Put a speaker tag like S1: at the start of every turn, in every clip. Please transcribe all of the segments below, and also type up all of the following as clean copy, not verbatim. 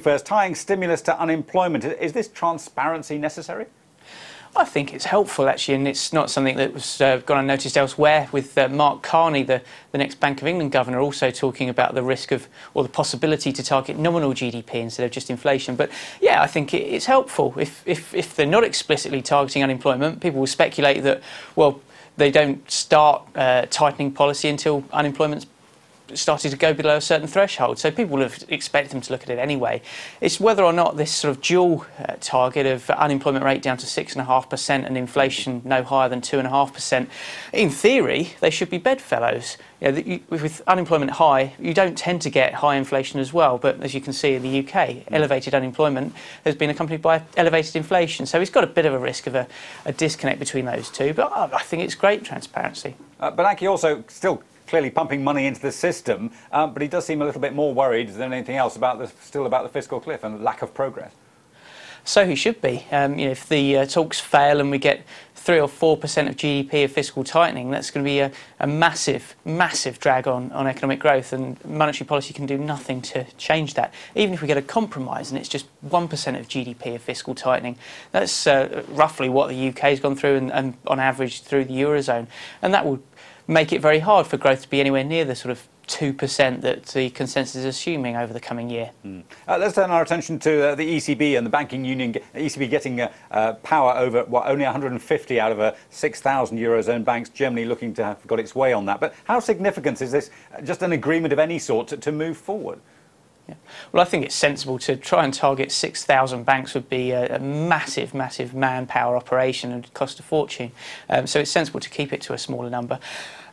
S1: First, tying stimulus to unemployment, is this transparency necessary?
S2: I think it's helpful, actually, and it's not something that was gone unnoticed elsewhere, with Mark Carney, the next Bank of England governor, also talking about the risk of, or the possibility to target nominal GDP instead of just inflation. But yeah, I think it's helpful. If they're not explicitly targeting unemployment, people will speculate that, well, they don't start tightening policy until unemployment's started to go below a certain threshold, so people would have expected them to look at it anyway. It's whether or not this sort of dual target of unemployment rate down to 6.5% and inflation no higher than 2.5%. In theory, they should be bedfellows. You know, with unemployment high, you don't tend to get high inflation as well, but as you can see in the UK, elevated unemployment has been accompanied by elevated inflation, so it's got a bit of a risk of a disconnect between those two, but I think it's great transparency. Bernanke
S1: also still clearly pumping money into the system, but he does seem a little bit more worried than anything else about the fiscal cliff and lack of progress.
S2: So he should be. You know, if the talks fail and we get 3 or 4% of GDP of fiscal tightening, that's going to be a massive, massive drag on economic growth, and monetary policy can do nothing to change that. Even if we get a compromise and it's just 1% of GDP of fiscal tightening, that's roughly what the UK has gone through and on average through the Eurozone, and that will make it very hard for growth to be anywhere near the sort of 2% that the consensus is assuming over the coming year.
S1: Let's turn our attention to the ECB and the banking union. ECB getting power over only 150 out of 6,000 Eurozone banks. Germany looking to have got its way on that. But how significant is this? Just an agreement of any sort to move forward?
S2: Yeah. Well, I think it's sensible to try and target 6,000 banks. Would be a massive, massive manpower operation and cost a fortune. So it's sensible to keep it to a smaller number.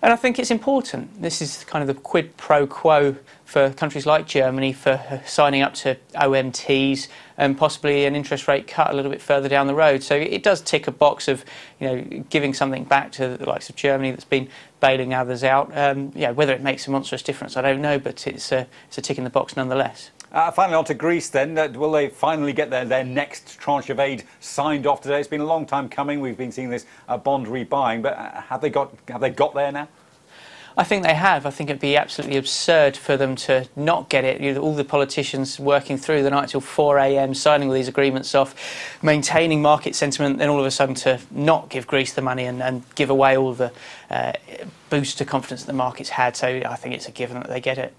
S2: And I think it's important. This is kind of the quid pro quo for countries like Germany for signing up to OMTs and possibly an interest rate cut a little bit further down the road. So it does tick a box of, you know, giving something back to the likes of Germany that's been bailing others out. Yeah, whether it makes a monstrous difference, I don't know, but it's a tick in the box nonetheless.
S1: Finally, on to Greece then. Will they finally get their next tranche of aid signed off today? It's been a long time coming. We've been seeing this bond rebuying, but have they got there now?
S2: I think they have. I think it'd be absolutely absurd for them to not get it. You know, all the politicians working through the night till 4 a.m, signing all these agreements off, maintaining market sentiment, then all of a sudden to not give Greece the money and give away all the boost to confidence that the markets had. So I think it's a given that they get it.